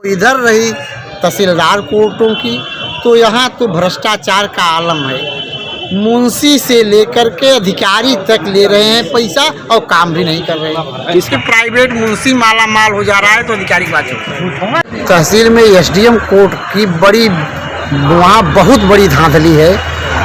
इधर रही तहसीलदार कोर्टों की, तो यहाँ तो भ्रष्टाचार का आलम है। मुंशी से लेकर के अधिकारी तक ले रहे हैं पैसा और काम भी नहीं कर रहे हैं। इसके प्राइवेट मुंशी माला माल हो जा रहा है तो अधिकारी की बात है। तहसील में एसडीएम कोर्ट की वहाँ बहुत बड़ी धांधली है।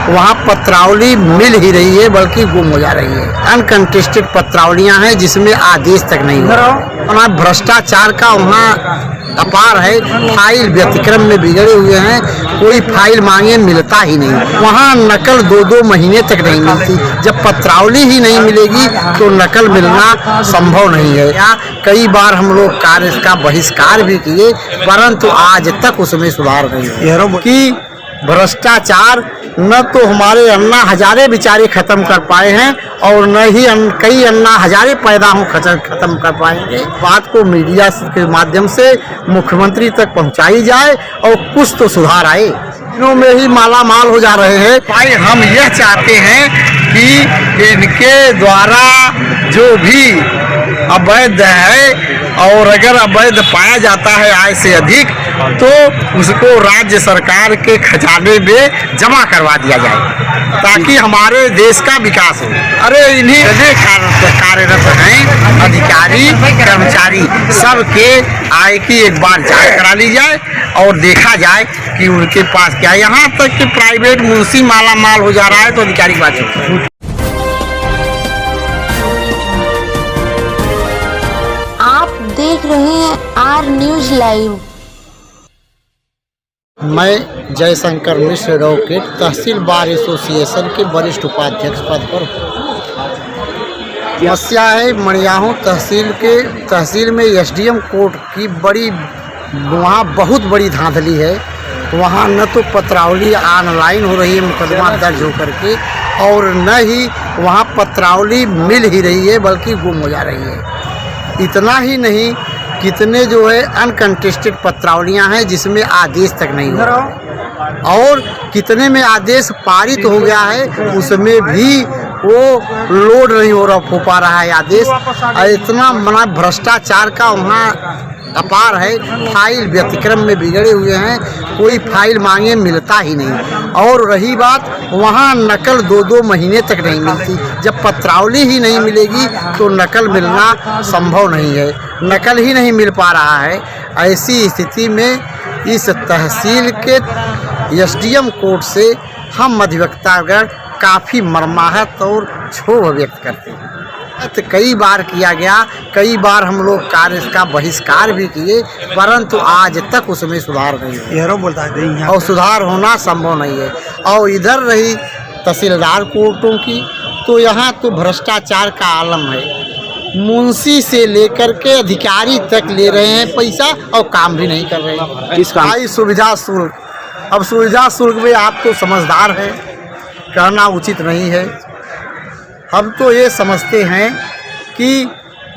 वहाँ पत्रावली मिल ही रही है बल्कि गुम हो जा रही है। अनकंटेस्टेड पत्रावलियाँ हैं जिसमें आदेश तक नहीं हो रहा। भ्रष्टाचार का वहाँ अपार है। फाइल व्यतिक्रम में बिगड़े हुए हैं। कोई फाइल मांगे मिलता ही नहीं। वहाँ नकल 2-2 महीने तक नहीं मिलती। जब पत्रावली ही नहीं मिलेगी तो नकल मिलना संभव नहीं है। या कई बार हम लोग कार्य का बहिष्कार भी किए परंतु आज तक उसमें सुधार नहीं हुआ। कि भ्रष्टाचार न तो हमारे अन्ना हजारे बेचारे खत्म कर पाए हैं और न ही कई अन्ना हजारे पैदा हो खत्म कर पाएंगे। बात को मीडिया के माध्यम से मुख्यमंत्री तक पहुंचाई जाए और कुछ तो सुधार आए। दिनों में ही माला माल हो जा रहे हैं। भाई हम यह चाहते हैं कि इनके द्वारा जो भी अवैध है और अगर अवैध पाया जाता है आय से अधिक तो उसको राज्य सरकार के खजाने में जमा करवा दिया जाए ताकि हमारे देश का विकास हो। अरे इन्हीं कार्यरत हैं अधिकारी कर्मचारी सबके आय की एक बार जांच करा ली जाए और देखा जाए कि उनके पास क्या। यहाँ तक कि प्राइवेट मुंशी माला माल हो जा रहा है तो अधिकारी की बात है। देख रहे हैं आर न्यूज लाइव। मैं जयशंकर मिश्र एडवोकेट तहसील बार एसोसिएशन के वरिष्ठ उपाध्यक्ष पद पर हूँ। समस्या है मणियाहू तहसील में एसडीएम कोर्ट की वहाँ बहुत बड़ी धांधली है। वहाँ न तो पत्रावली ऑनलाइन हो रही है मुकदमा दर्ज होकर के और न ही वहाँ पत्रावली मिल ही रही है बल्कि गुम हो जा रही है। इतना ही नहीं कितने जो है अनकंटेस्टेड पत्रावलियाँ हैं जिसमें आदेश तक नहीं हो रहा और कितने में आदेश पारित हो गया है उसमें भी वो लोड नहीं हो पा रहा है आदेश। इतना बड़ा भ्रष्टाचार का वहाँ अपार है। फाइल व्यतिक्रम में बिगड़े हुए हैं। कोई फाइल मांगे मिलता ही नहीं। और रही बात वहाँ नकल 2-2 महीने तक नहीं मिलती। जब पत्रावली ही नहीं मिलेगी तो नकल मिलना संभव नहीं है। नकल ही नहीं मिल पा रहा है। ऐसी स्थिति में इस तहसील के एसडीएम कोर्ट से हम अधिवक्तागण काफ़ी मर्माहत और क्षोभ व्यक्त करते हैं। तो कई बार किया गया, कई बार हम लोग कार्य का बहिष्कार भी किए परंतु आज तक उसमें सुधार नहीं हुआ और सुधार होना संभव नहीं है। और इधर रही तहसीलदार कोर्टों की, तो यहाँ तो भ्रष्टाचार का आलम है। मुंशी से लेकर के अधिकारी तक ले रहे हैं पैसा और काम भी नहीं कर रहे हैं। सुविधा शुल्क, अब सुविधा शुल्क में आप तो समझदार हैं, कहना उचित नहीं है। हम तो ये समझते हैं कि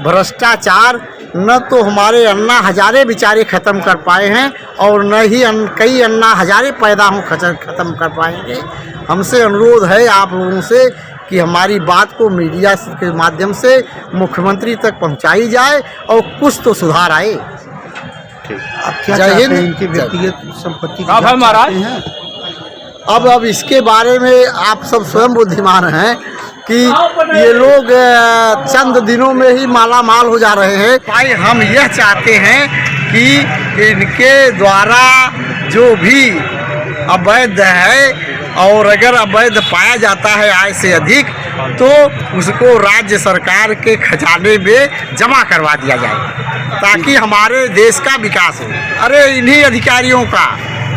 भ्रष्टाचार न तो हमारे अन्ना हजारे बेचारे ख़त्म कर पाए हैं और न ही कई अन्ना हजारे पैदा हो ख़त्म कर पाएंगे। हमसे अनुरोध है आप लोगों से कि हमारी बात को मीडिया के माध्यम से मुख्यमंत्री तक पहुंचाई जाए और कुछ तो सुधार आए। जय हिंद। इनकी व्यक्तिगत संपत्ति अब इसके बारे में आप सब स्वयं बुद्धिमान हैं कि ये लोग चंद दिनों में ही माला माल हो जा रहे हैं। भाई हम यह चाहते हैं कि इनके द्वारा जो भी अवैध है और अगर अवैध पाया जाता है आय से अधिक तो उसको राज्य सरकार के खजाने में जमा करवा दिया जाए ताकि हमारे देश का विकास हो। अरे इन्हीं अधिकारियों का,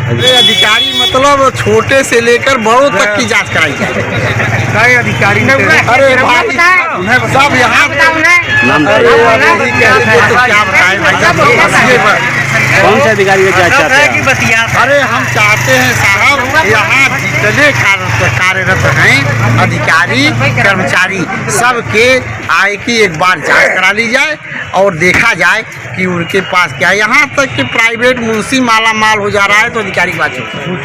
अरे अधिकारी मतलब छोटे से लेकर बड़ों तक की जांच कराई जाए। अधिकारी अरे भाई सब यहाँ क्या बताएं भाई कौन से अधिकारी का क्या चाहते हैं? अरे हम चाहते हैं साहब यहाँ जितने कार्यरत हैं अधिकारी कर्मचारी सबके आय की एक बार जांच करा ली जाए और देखा जाए कि उनके पास क्या। यहाँ तक कि प्राइवेट मुंशी माला माल हो जा रहा है तो अधिकारी की बात है।